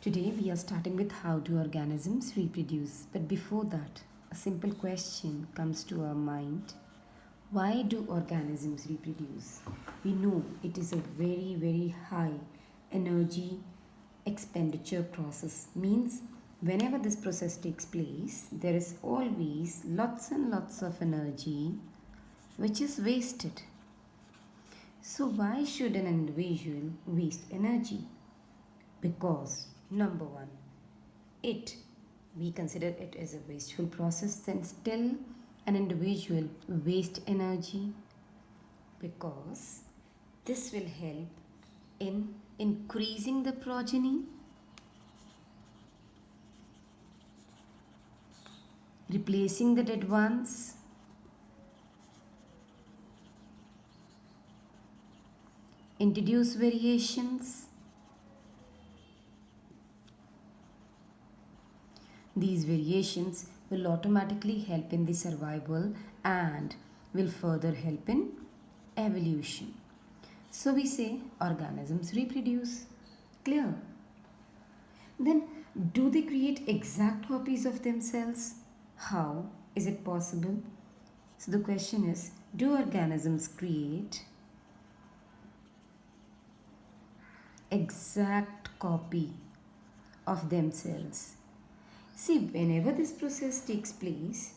Today we are starting with how do organisms reproduce. But before that, a simple question comes to our mind. Why do organisms reproduce? We know it is a very high energy expenditure process. Means whenever this process takes place, there is always lots and lots of energy which is wasted. So why should an individual waste energy? Because number one, it we consider it as a wasteful process, then still an individual waste energy because this will help in increasing the progeny, replacing the dead ones, introduce variations. These variations will automatically help in the survival and will further help in evolution. So we say organisms reproduce. Clear? Then do they create exact copies of themselves? How is it possible? So the question is, do organisms create exact copy of themselves? See, whenever this process takes place,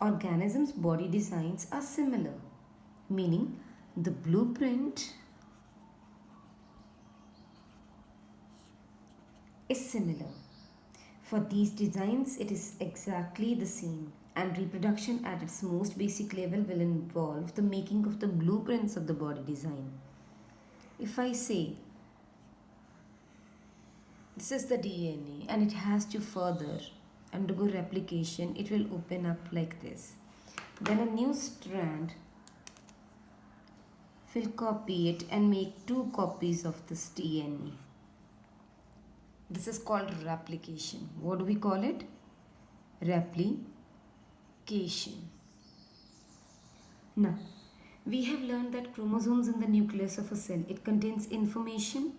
organisms' body designs are similar, meaning the blueprint is similar. For these designs, it is exactly the same, and reproduction at its most basic level will involve the making of the blueprints of the body design. If I say this is the DNA and it has to further undergo replication, it will open up like this. Then a new strand will copy it and make two copies of this DNA. This is called replication. What do we call it? Replication. Now, we have learned that chromosomes in the nucleus of a cell, it contains information,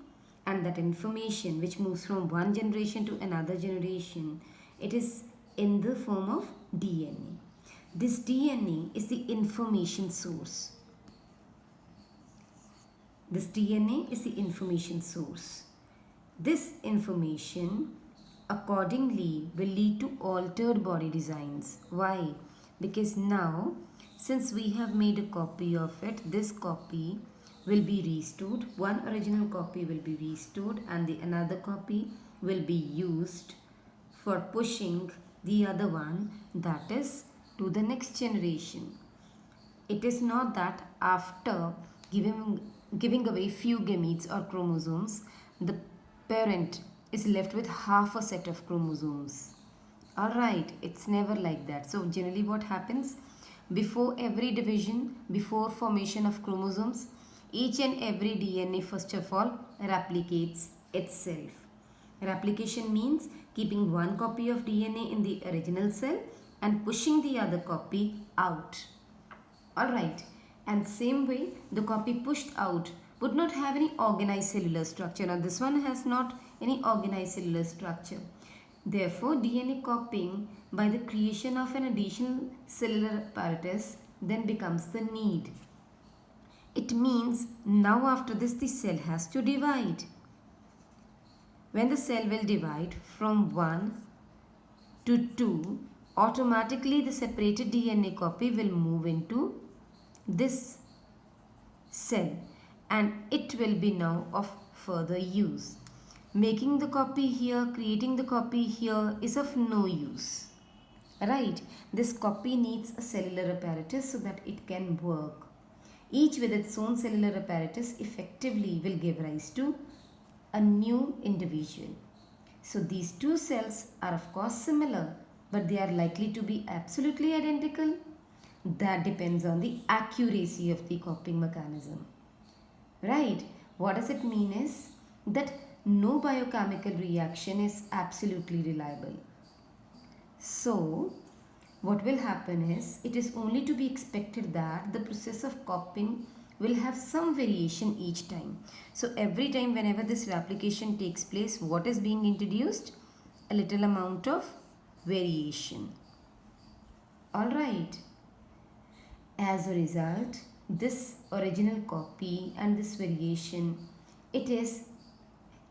and that information which moves from one generation to another generation, it is in the form of DNA. This DNA is the information source. This DNA is the information source. This information accordingly will lead to altered body designs. Why? Because now, since we have made a copy of it, this copy will be restored. One original copy will be restored and the another copy will be used for pushing the other one, that is to the next generation. It is not that after giving away few gametes or chromosomes, the parent is left with half a set of chromosomes. Alright, it's never like that. So generally what happens? Before every division, before formation of chromosomes, each and every DNA first of all replicates itself. Replication means keeping one copy of DNA in the original cell and pushing the other copy out. Alright, and same way the copy pushed out would not have any organized cellular structure. Now this one has not any organized cellular structure. Therefore, DNA copying by the creation of an additional cellular apparatus then becomes the need. It means now after this the cell has to divide. When the cell will divide from 1 to 2, automatically the separated DNA copy will move into this cell and it will be now of further use. Making the copy here, creating the copy here is of no use. Right? This copy needs a cellular apparatus so that it can work. Each with its own cellular apparatus effectively will give rise to a new individual. So these two cells are of course similar, but they are likely to be absolutely identical. That depends on the accuracy of the copying mechanism. Right? What does it mean is that no biochemical reaction is absolutely reliable. So what will happen is, it is only to be expected that the process of copying will have some variation each time. So every time whenever this replication takes place, what is being introduced? A little amount of variation. Alright. As a result, this original copy and this variation, it is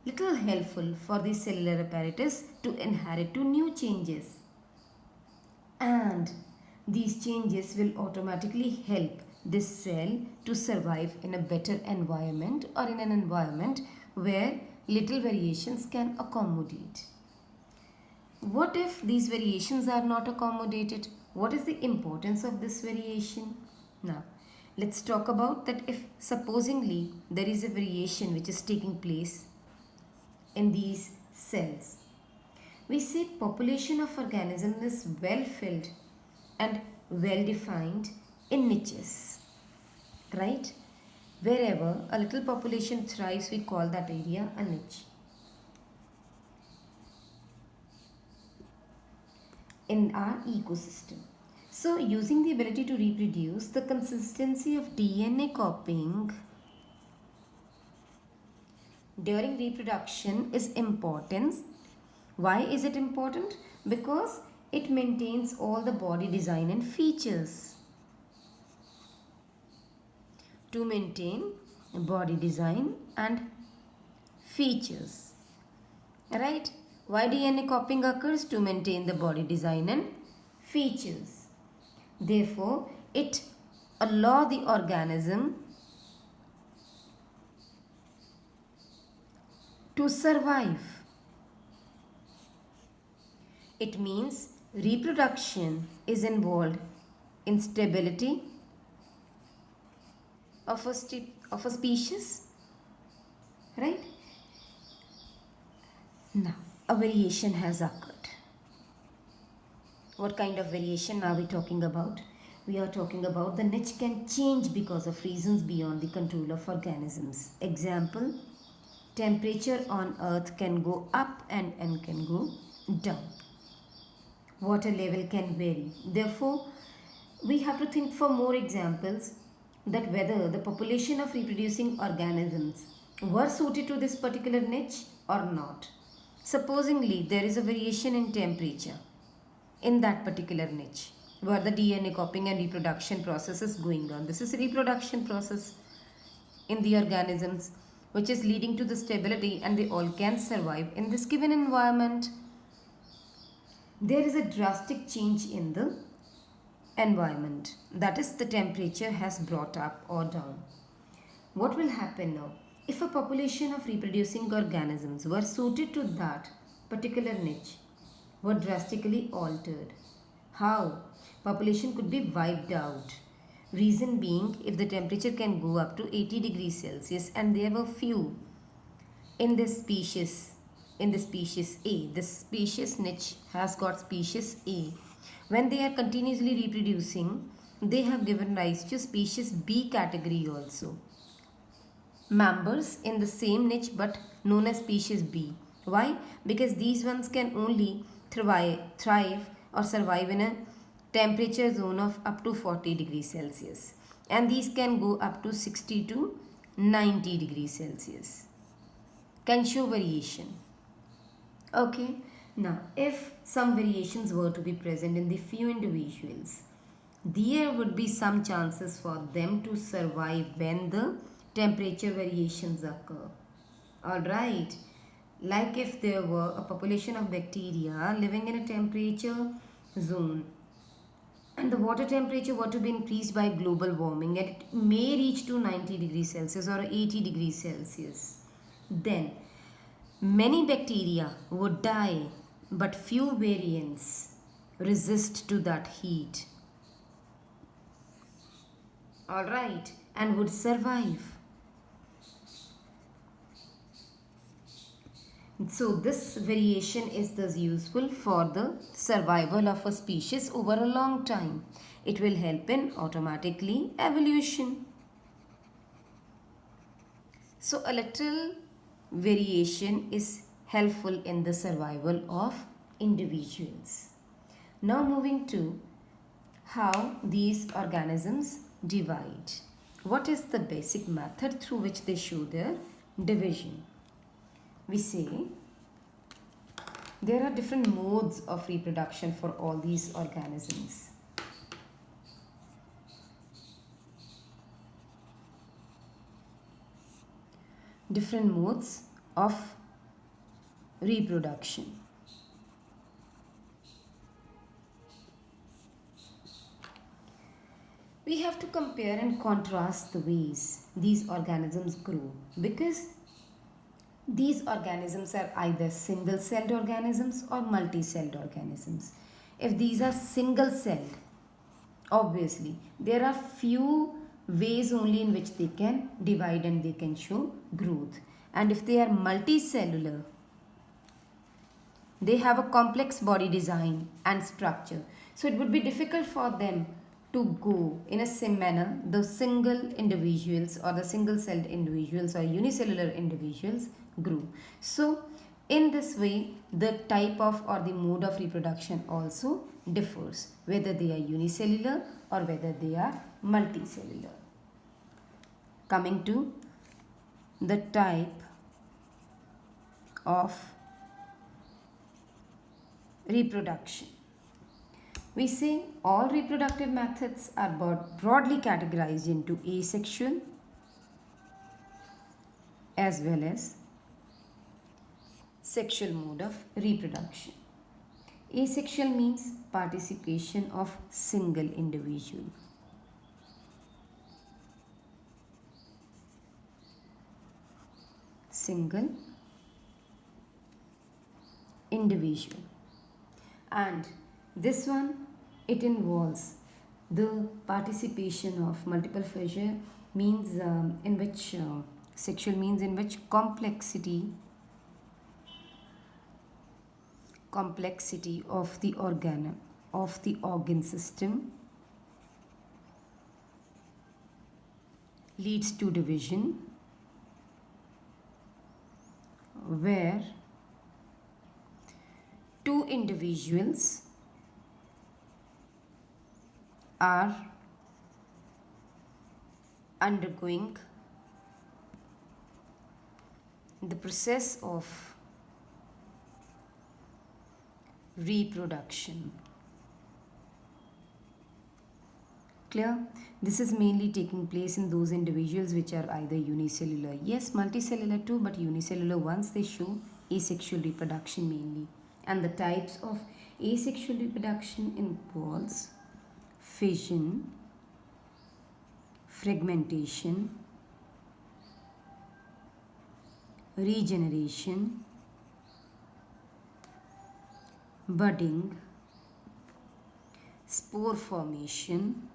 little helpful for the cellular apparatus to inherit to new changes. And these changes will automatically help this cell to survive in a better environment or in an environment where little variations can accommodate. What if these variations are not accommodated? What is the importance of this variation? Now, let's talk about that if supposingly there is a variation which is taking place in these cells. We say population of organisms is well filled and well defined in niches, right? Wherever a little population thrives, we call that area a niche. In our ecosystem. So using the ability to reproduce, the consistency of DNA copying during reproduction is important. Why is it important? Because it maintains all the body design and features. To maintain body design and features. Right? Why DNA copying occurs? To maintain the body design and features. Therefore, it allows the organism to survive. It means reproduction is involved in stability of a species, right? Now, a variation has occurred. What kind of variation are we talking about? We are talking about the niche can change because of reasons beyond the control of organisms. Example, temperature on earth can go up and can go down. Water level can vary. Therefore, we have to think for more examples that whether the population of reproducing organisms were suited to this particular niche or not. Supposingly, there is a variation in temperature in that particular niche where the DNA copying and reproduction process is going on. This is a reproduction process in the organisms which is leading to the stability and they all can survive in this given environment. There is a drastic change in the environment, that is the temperature has brought up or down. What will happen now? If a population of reproducing organisms were suited to that particular niche, were drastically altered. How? Population could be wiped out. Reason being, if the temperature can go up to 80 degrees Celsius and there were few in this species A, this species niche has got species A. When they are continuously reproducing, they have given rise to species B category also. Members in the same niche but known as species B. Why? Because these ones can only thrive or survive in a temperature zone of up to 40 degrees Celsius. And these can go up to 60 to 90 degrees Celsius. Can show variation. Okay. Now, if some variations were to be present in the few individuals, there would be some chances for them to survive when the temperature variations occur. Alright. Like if there were a population of bacteria living in a temperature zone and the water temperature were to be increased by global warming and it may reach to 90 degrees Celsius or 80 degrees Celsius, then many bacteria would die but few variants resist to that heat. Alright, and would survive. So this variation is thus useful for the survival of a species over a long time. It will help in automatically evolution. So a little variation is helpful in the survival of individuals. Now moving to how these organisms divide. what is the basic method through which they show their division? We say there are different modes of reproduction for all these organisms. Different modes of reproduction. We have to compare and contrast the ways these organisms grow, because these organisms are either single-celled organisms or multi-celled organisms. If these are single-celled, obviously there are few ways only in which they can divide and they can show growth. And if they are multicellular, they have a complex body design and structure. So it would be difficult for them to go in a same manner. The single individuals or the single-celled individuals or unicellular individuals grew. So in this way, the type of or the mode of reproduction also differs, whether they are unicellular or whether they are multicellular. Coming to the type of reproduction. We say all reproductive methods are broadly categorized into asexual as well as sexual mode of reproduction. Asexual means participation of single individual. Single individual. And this one, it involves the participation of multiple fissure, means in which sexual means in which complexity of the organ system leads to division, where two individuals are undergoing the process of reproduction. Clear? This is mainly taking place in those individuals which are either unicellular. Yes, multicellular too, but unicellular ones, they show asexual reproduction mainly. And the types of asexual reproduction involves fission, fragmentation, regeneration, budding, spore formation,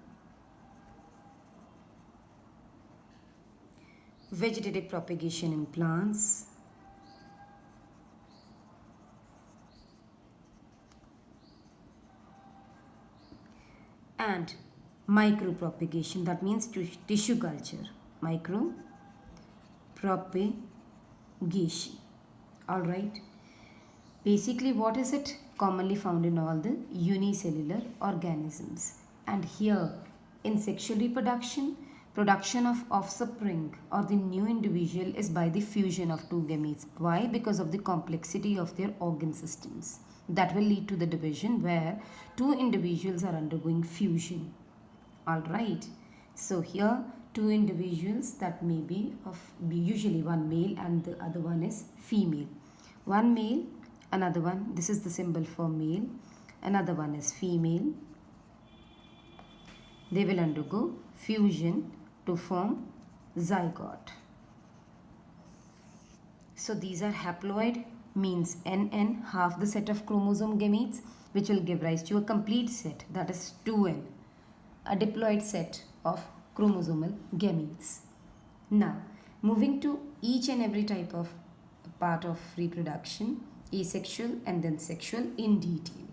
vegetative propagation in plants, and micropropagation, that means tissue culture, micropropagation. All right. Basically, what is it? Commonly found in all the unicellular organisms. And here, in sexual reproduction, production of offspring or the new individual is by the fusion of two gametes. Why? Because of the complexity of their organ systems. That will lead to the division where two individuals are undergoing fusion. All right. So here, two individuals that may be of usually one male and the other one is female. One male, another one, this is the symbol for male, another one is female. They will undergo fusion to form zygote. So these are haploid, means NN, half the set of chromosome gametes, which will give rise to a complete set, that is 2N, a diploid set of chromosomal gametes. Now, moving to each and every type of part of reproduction, asexual and then sexual in detail.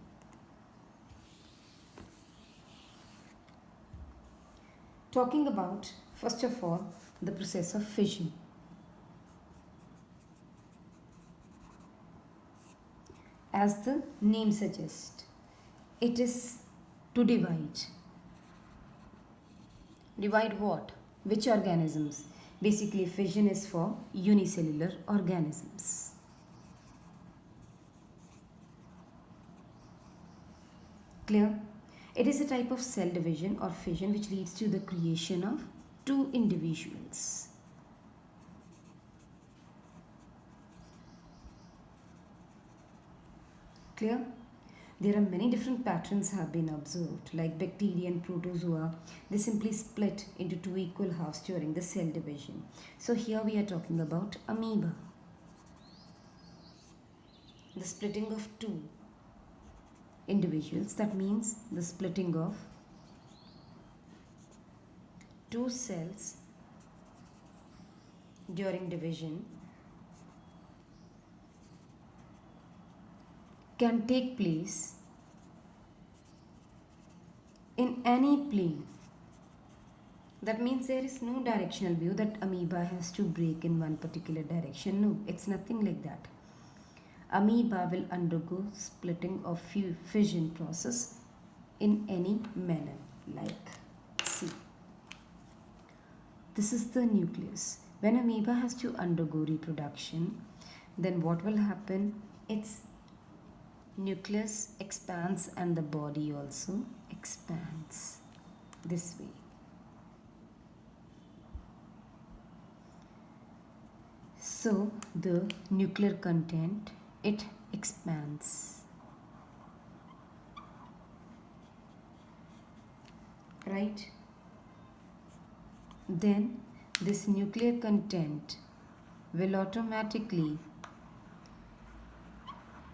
Talking about, first of all, the process of fission. As the name suggests, it is to divide. Divide what? Which organisms? Basically fission is for unicellular organisms. Clear? It is a type of cell division or fission which leads to the creation of two individuals. Clear? There are many different patterns have been observed, like bacteria and protozoa. They simply split into two equal halves during the cell division. So here we are talking about amoeba. The splitting of two individuals, that means the splitting of two cells during division can take place in any plane. That means there is no directional view that amoeba has to break in one particular direction. No, it's nothing like that. Amoeba will undergo splitting of fission process in any manner. Like, see, this is the nucleus. When amoeba has to undergo reproduction, then what will happen? Its nucleus expands and the body also expands this way. So the nuclear content, it expands, right? Then this nuclear content will automatically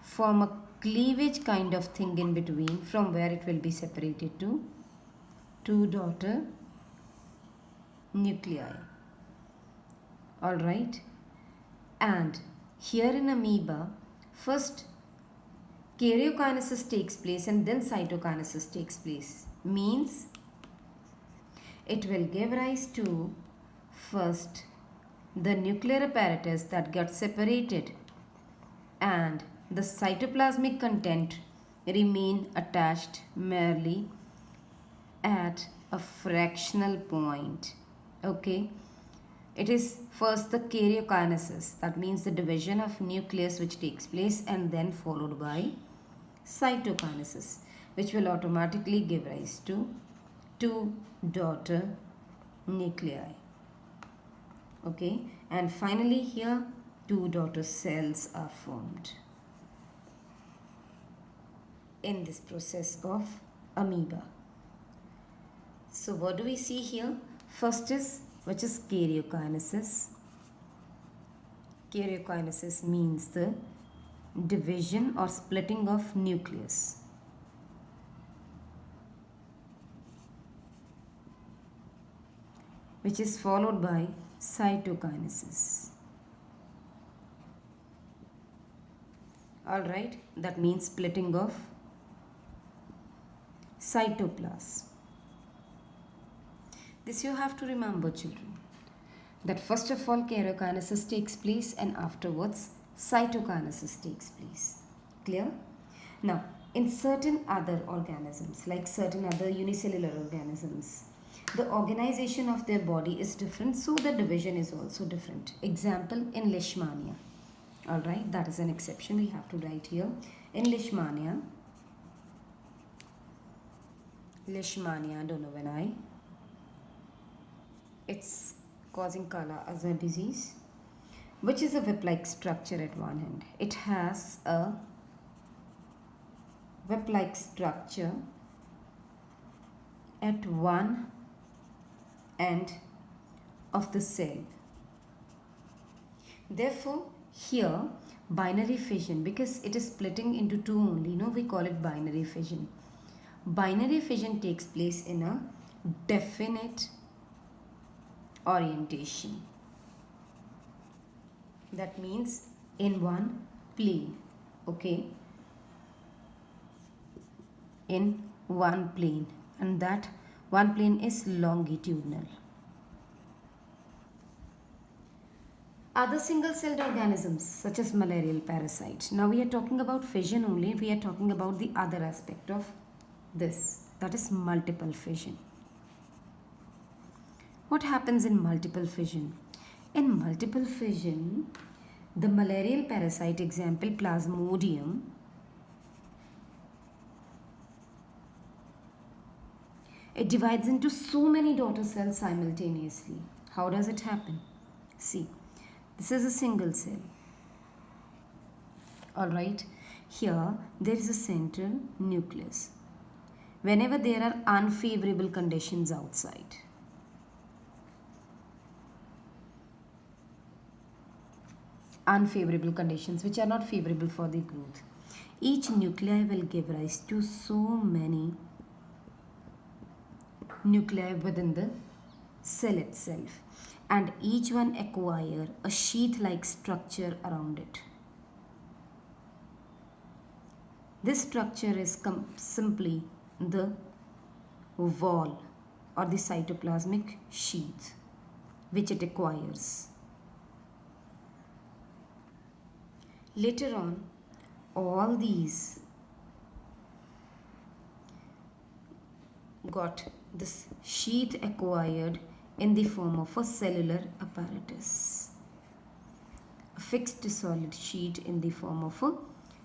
form a cleavage kind of thing in between, from where it will be separated to two daughter nuclei. Alright, and here in amoeba, first karyokinesis takes place and then cytokinesis takes place. Means it will give rise to first the nuclear apparatus that gets separated, and the cytoplasmic content remain attached merely at a fractional point. Okay, it is first the karyokinesis, that means the division of nucleus which takes place, and then followed by cytokinesis, which will automatically give rise to two daughter nuclei. Okay, and finally here two daughter cells are formed in this process of amoeba. So what do we see here? First is, which is karyokinesis. Karyokinesis means the division or splitting of nucleus. Which is followed by cytokinesis. Alright, that means splitting of cytoplasm. This you have to remember, children, that first of all karyokinesis takes place and afterwards cytokinesis takes place. Clear? Now, in certain other organisms, like certain other unicellular organisms, the organization of their body is different, so the division is also different. Example, in Leishmania. Alright, that is an exception we have to write here. In Leishmania, I don't know when it's causing Kala Azar disease, which is a whip-like structure at one end. It has a whip-like structure at one end of the cell. Therefore, here binary fission, because it is splitting into two only, we call it binary fission. Binary fission takes place in a definite orientation. That means in one plane. Okay, in one plane, and that one plane is longitudinal. Other single-celled organisms such as malarial parasites. Now we are talking about fission only. We are talking about the other aspect of this, that is multiple fission. What happens in multiple fission? In multiple fission, the malarial parasite example Plasmodium it divides into so many daughter cells simultaneously. How does it happen? See, this is a single cell. Alright, here there is a central nucleus. Whenever there are unfavorable conditions outside, unfavorable conditions which are not favorable for the growth, each nuclei will give rise to so many nuclei within the cell itself, and each one acquire a sheath-like structure around it. This structure is simply the wall or the cytoplasmic sheath which it acquires. Later on, all these got this sheath acquired in the form of a cellular apparatus. A fixed solid sheet in the form of a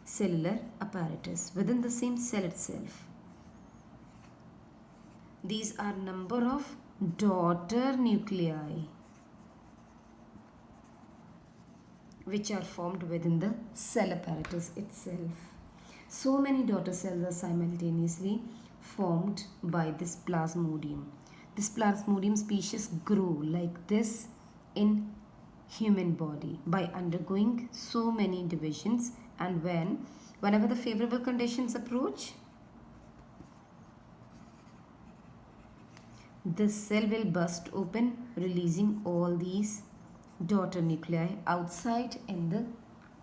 cellular apparatus within the same cell itself. These are number of daughter nuclei which are formed within the cell apparatus itself. So many daughter cells are simultaneously formed by this Plasmodium. This Plasmodium species grow like this in human body by undergoing so many divisions, and whenever the favorable conditions approach, this cell will burst open, releasing all these daughter nuclei outside in the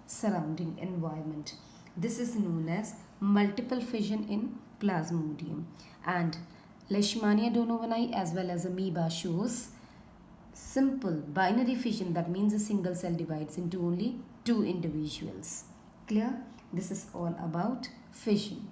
surrounding environment. This is known as multiple fission in Plasmodium, and Leishmania donovani as well as amoeba shows simple binary fission. That means a single cell divides into only two individuals. Clear? This is all about fission.